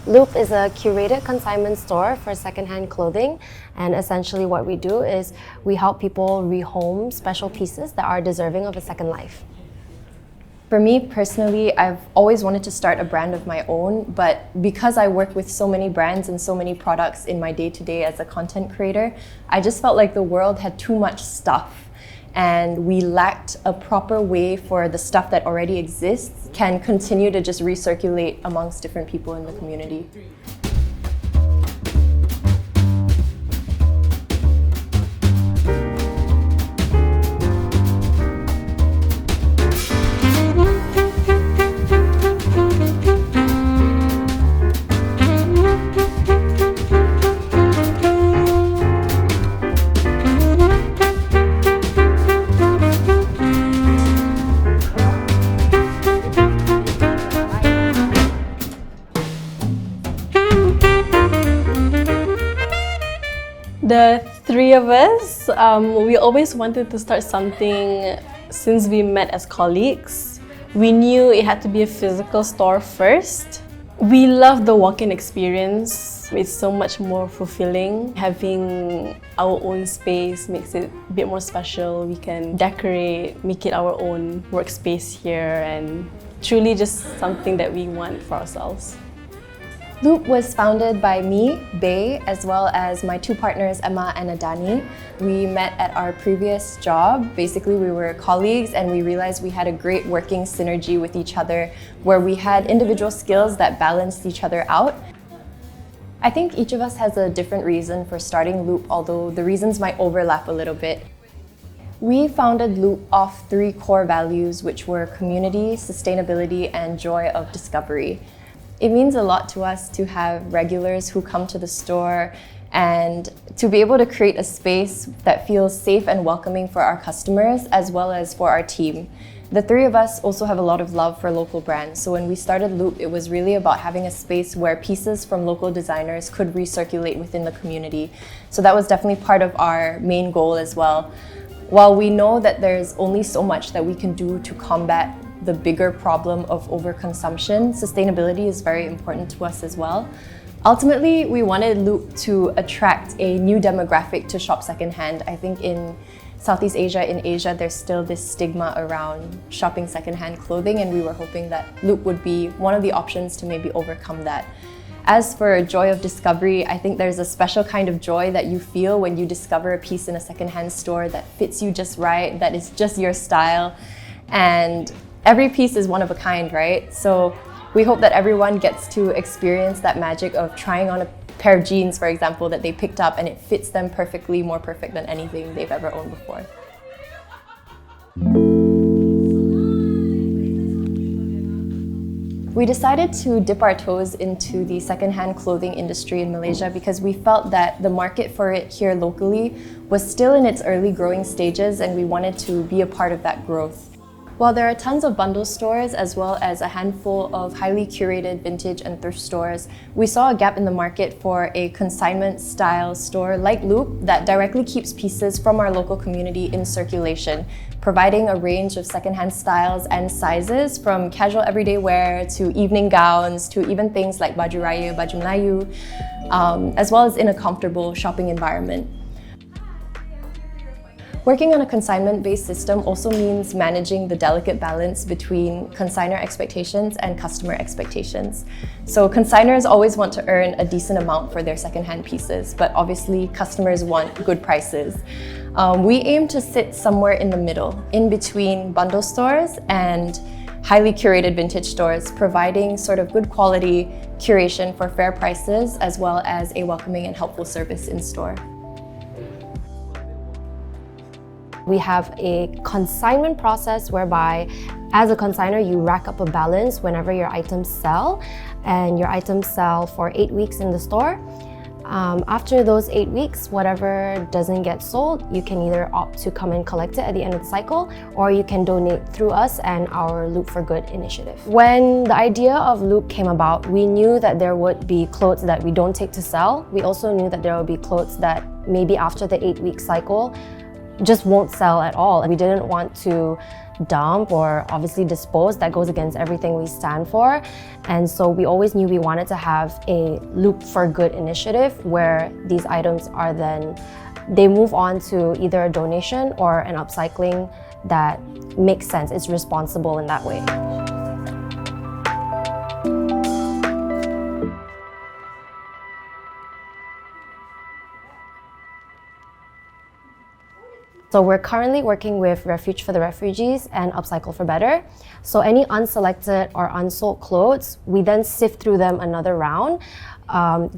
Looop is a curated consignment store for secondhand clothing, and essentially what we do is we help people rehome special pieces that are deserving of a second life. For me personally, I've always wanted to start a brand of my own, but because I work with so many brands and so many products in my day-to-day as a content creator, I just felt like the world had too much stuff and we lacked a proper way for the stuff that already exists can continue to just recirculate amongst different people in the community. The three of us, we always wanted to start something since we met as colleagues. We knew it had to be a physical store first. We love the walk-in experience. It's so much more fulfilling. Having our own space makes it a bit more special. We can decorate, make it our own workspace here, and truly just something that we want for ourselves. Looop was founded by me, Bae, as well as my two partners, Emma and Adani. We met at our previous job. Basically, we were colleagues and we realized we had a great working synergy with each other where we had individual skills that balanced each other out. I think each of us has a different reason for starting Looop, although the reasons might overlap a little bit. We founded Looop off three core values, which were community, sustainability, and joy of discovery. It means a lot to us to have regulars who come to the store and to be able to create a space that feels safe and welcoming for our customers as well as for our team. The three of us also have a lot of love for local brands, so when we started Looop, it was really about having a space where pieces from local designers could recirculate within the community. So that was definitely part of our main goal as well. While we know that there's only so much that we can do to combat the bigger problem of overconsumption, sustainability is very important to us as well. Ultimately, we wanted Looop to attract a new demographic to shop secondhand. I think in Southeast Asia, in Asia, there's still this stigma around shopping secondhand clothing, and we were hoping that Looop would be one of the options to maybe overcome that. As for joy of discovery, I think there's a special kind of joy that you feel when you discover a piece in a secondhand store that fits you just right, that is just your style. And every piece is one of a kind, right? So we hope that everyone gets to experience that magic of trying on a pair of jeans, for example, that they picked up and it fits them perfectly, more perfect than anything they've ever owned before. We decided to dip our toes into the secondhand clothing industry in Malaysia because we felt that the market for it here locally was still in its early growing stages and we wanted to be a part of that growth. While there are tons of bundle stores as well as a handful of highly curated vintage and thrift stores, we saw a gap in the market for a consignment style store like Looop that directly keeps pieces from our local community in circulation, providing a range of secondhand styles and sizes from casual everyday wear to evening gowns to even things like baju raya, baju Melayu, as well as in a comfortable shopping environment. Working on a consignment-based system also means managing the delicate balance between consignor expectations and customer expectations. So consignors always want to earn a decent amount for their secondhand pieces, but obviously customers want good prices. We aim to sit somewhere in the middle, in between bundle stores and highly curated vintage stores, providing sort of good quality curation for fair prices as well as a welcoming and helpful service in store. We have a consignment process whereby as a consignor, you rack up a balance whenever your items sell, and your items sell for 8 weeks in the store. After those 8 weeks, whatever doesn't get sold, you can either opt to come and collect it at the end of the cycle, or you can donate through us and our Looop for Good initiative. When the idea of Looop came about, we knew that there would be clothes that we don't take to sell. We also knew that there would be clothes that maybe after the 8-week cycle, just won't sell at all. We didn't want to dump or obviously dispose. That goes against everything we stand for. And so we always knew we wanted to have a Loop for Good initiative where these items are then, they move on to either a donation or an upcycling that makes sense. It's responsible in that way. So we're currently working with Refuge for the Refugees and Upcycle for Better. So any unselected or unsold clothes, we then sift through them another round.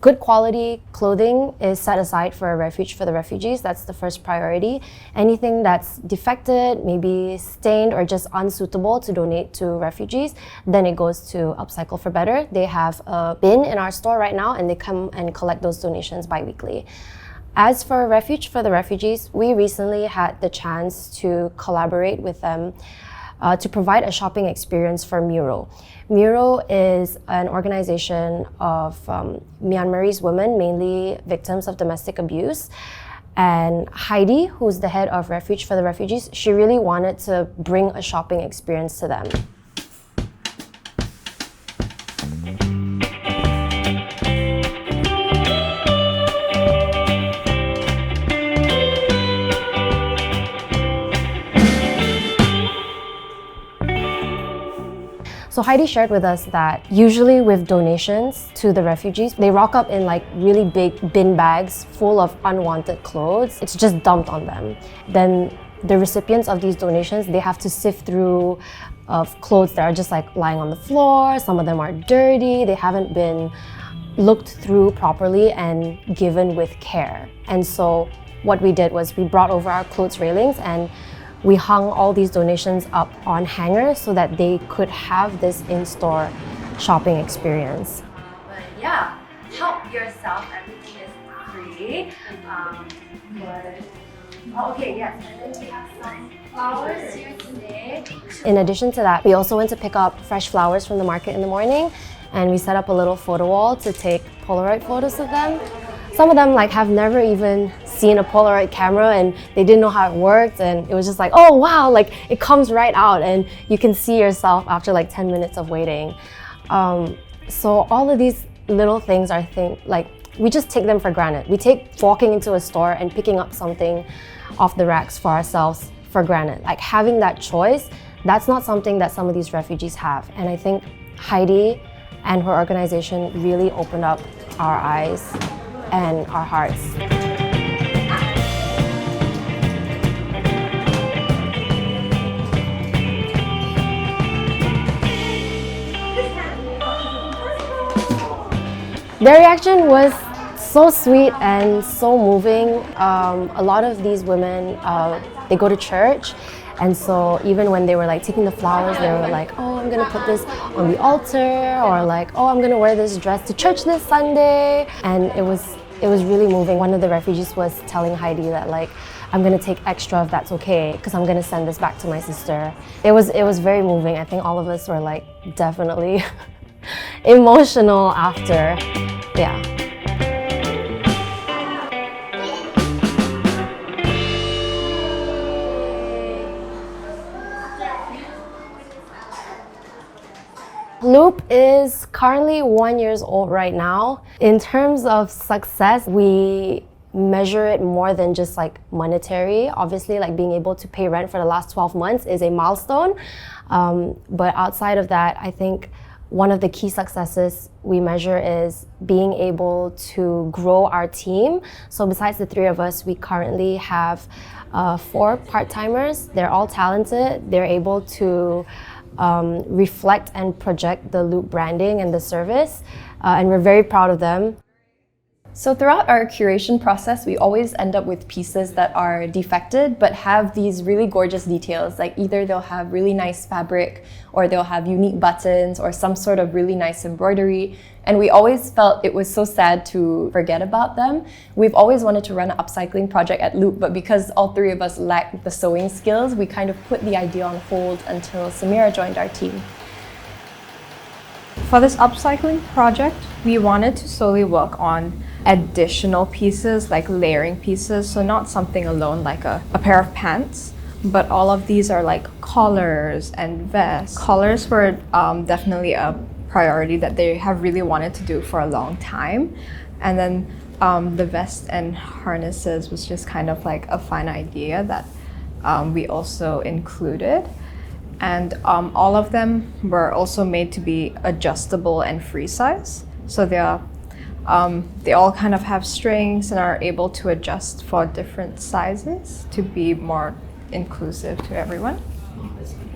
Good quality clothing is set aside for Refuge for the Refugees. That's the first priority. Anything that's defected, maybe stained or just unsuitable to donate to refugees, then it goes to Upcycle for Better. They have a bin in our store right now and they come and collect those donations bi-weekly. As for Refuge for the Refugees, we recently had the chance to collaborate with them to provide a shopping experience for Masruroh. Masruroh is an organization of Myanmarese women, mainly victims of domestic abuse. And Heidi, who's the head of Refuge for the Refugees, she really wanted to bring a shopping experience to them. So Heidi shared with us that usually with donations to the refugees, they rock up in like really big bin bags full of unwanted clothes. It's just dumped on them. Then the recipients of these donations, they have to sift through of clothes that are just like lying on the floor. Some of them are dirty. They haven't been looked through properly and given with care. And so what we did was we brought over our clothes railings and we hung all these donations up on hangers so that they could have this in-store shopping experience. But yeah, help yourself, everything is free. Okay, yes, and then we have some flowers here today. In addition to that, we also went to pick up fresh flowers from the market in the morning and we set up a little photo wall to take Polaroid photos of them. Some of them have never even seen a Polaroid camera and they didn't know how it worked, and it was just like, oh wow, it comes right out and you can see yourself after 10 minutes of waiting. So all of these little things are we just take them for granted. We take walking into a store and picking up something off the racks for ourselves for granted. Having that choice, that's not something that some of these refugees have. And I think Heidi and her organization really opened up our eyes and our hearts. Their reaction was so sweet and so moving. A lot of these women, they go to church, and so even when they were taking the flowers, they were like, oh, I'm gonna put this on the altar, or oh, I'm gonna wear this dress to church this Sunday. And it was really moving. One of the refugees was telling Heidi that I'm gonna take extra if that's okay, because I'm gonna send this back to my sister. It was very moving. I think all of us were definitely emotional after. Yeah. Loop is currently 1 year old right now. In terms of success, we measure it more than just monetary. Obviously, being able to pay rent for the last 12 months is a milestone. But outside of that, I think one of the key successes we measure is being able to grow our team. So besides the 3 of us, we currently have 4 part-timers. They're all talented. They're able to reflect and project the Loop branding and the service, and we're very proud of them. So throughout our curation process, we always end up with pieces that are defected but have these really gorgeous details. Either they'll have really nice fabric, or they'll have unique buttons, or some sort of really nice embroidery. And we always felt it was so sad to forget about them. We've always wanted to run an upcycling project at Loop, but because all 3 of us lacked the sewing skills, we kind of put the idea on hold until Samira joined our team. For this upcycling project, we wanted to solely work on additional pieces, like layering pieces. So not something alone like a pair of pants, but all of these are like collars and vests. Collars were definitely a priority that they have really wanted to do for a long time. And then the vest and harnesses was just kind of like a fun idea that we also included. And all of them were also made to be adjustable and free size. So they all kind of have strings and are able to adjust for different sizes to be more inclusive to everyone.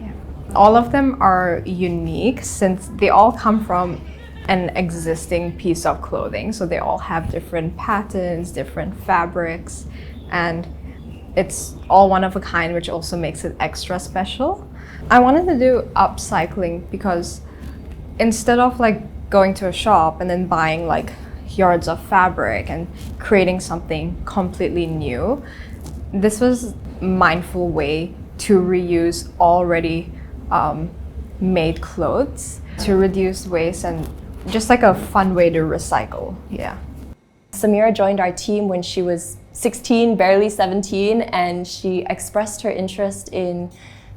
Yeah. All of them are unique since they all come from an existing piece of clothing. So they all have different patterns, different fabrics, and it's all one of a kind, which also makes it extra special. I wanted to do upcycling because instead of like going to a shop and then buying like yards of fabric and creating something completely new, this was a mindful way to reuse already made clothes, to reduce waste, and just like a fun way to recycle. Yeah. Samira joined our team when she was 16, barely 17, and she expressed her interest in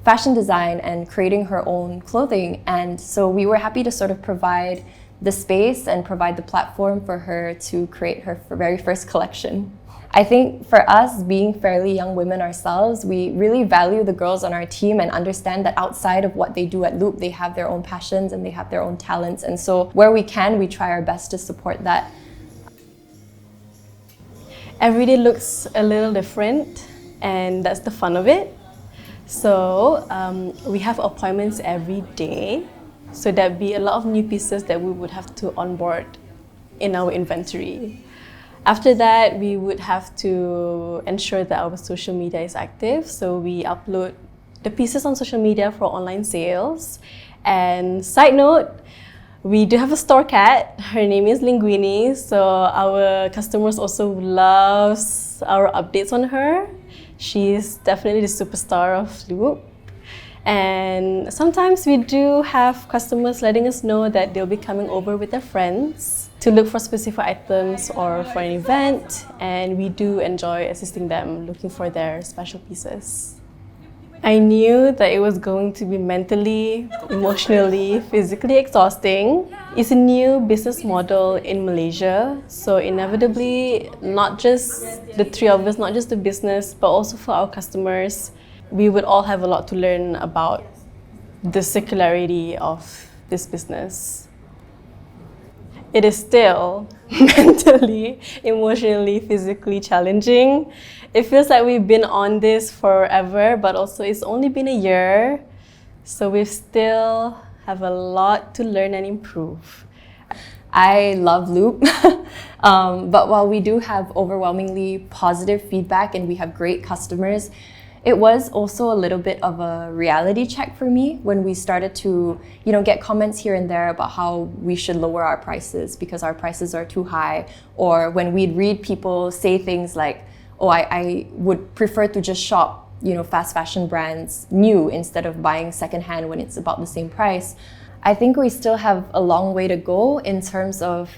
fashion design and creating her own clothing. And so we were happy to sort of provide the space and provide the platform for her to create her very first collection. I think for us, being fairly young women ourselves, we really value the girls on our team and understand that outside of what they do at Loop, they have their own passions and they have their own talents. And so where we can, we try our best to support that. Every day looks a little different, and that's the fun of it. So we have appointments every day. So there'd be a lot of new pieces that we would have to onboard in our inventory. After that, we would have to ensure that our social media is active. So we upload the pieces on social media for online sales. And side note, we do have a store cat. Her name is Linguini. So our customers also loves our updates on her. She's definitely the superstar of Looop. And sometimes we do have customers letting us know that they'll be coming over with their friends to look for specific items or for an event, and we do enjoy assisting them looking for their special pieces. I knew that it was going to be mentally, emotionally, physically exhausting. It's a new business model in Malaysia, so inevitably, not just the three of us, not just the business, but also for our customers, we would all have a lot to learn about the circularity of this business. It is still mentally, emotionally, physically challenging. It feels like we've been on this forever, but also it's only been a year, so we still have a lot to learn and improve. I love Loop, but while we do have overwhelmingly positive feedback and we have great customers, it was also a little bit of a reality check for me when we started to, get comments here and there about how we should lower our prices because our prices are too high, or when we'd read people say things like, "Oh, I would prefer to just shop, fast fashion brands new instead of buying secondhand when it's about the same price." I think we still have a long way to go in terms of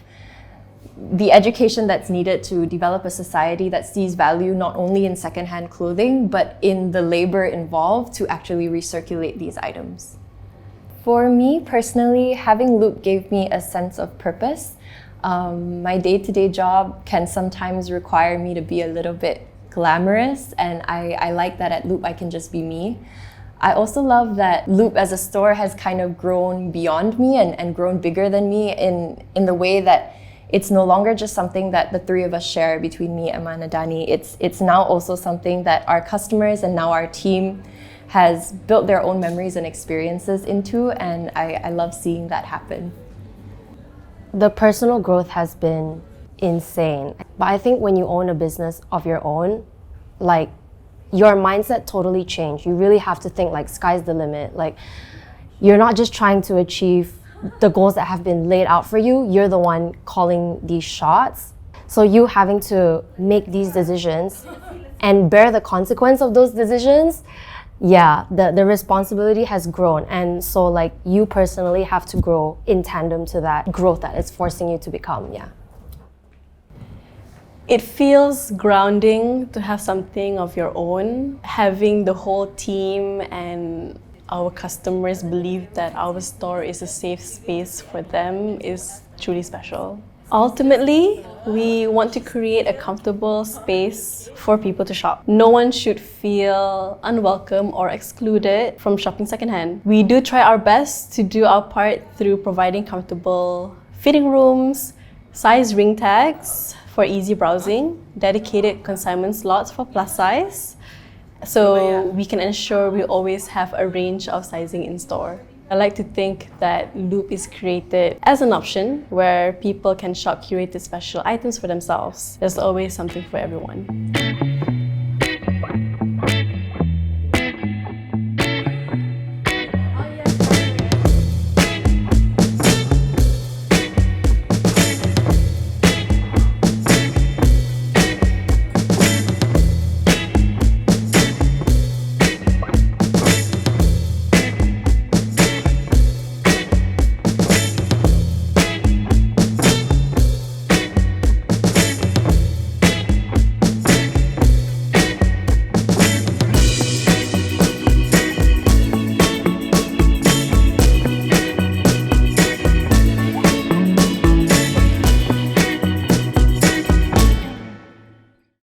the education that's needed to develop a society that sees value not only in secondhand clothing, but in the labor involved to actually recirculate these items. For me personally, having Loop gave me a sense of purpose. My day-to-day job can sometimes require me to be a little bit glamorous, and I like that at Loop I can just be me. I also love that Loop as a store has kind of grown beyond me and grown bigger than me in the way that it's no longer just something that the three of us share between me, Emma, and Dedy. It's now also something that our customers and now our team has built their own memories and experiences into, and I love seeing that happen. The personal growth has been insane. But I think when you own a business of your own, like, your mindset totally changed. You really have to think like sky's the limit. Like, you're not just trying to achieve the goals that have been laid out for you, you're the one calling these shots. So you having to make these decisions and bear the consequence of those decisions, the responsibility has grown. And so like you personally have to grow in tandem to that growth that it's forcing you to become, It feels grounding to have something of your own. Having the whole team and our customers believe that our store is a safe space for them is truly special. Ultimately, we want to create a comfortable space for people to shop. No one should feel unwelcome or excluded from shopping secondhand. We do try our best to do our part through providing comfortable fitting rooms, size ring tags for easy browsing, dedicated consignment slots for plus size, so we can ensure we always have a range of sizing in store. I like to think that Looop is created as an option where people can shop curated special items for themselves. There's always something for everyone.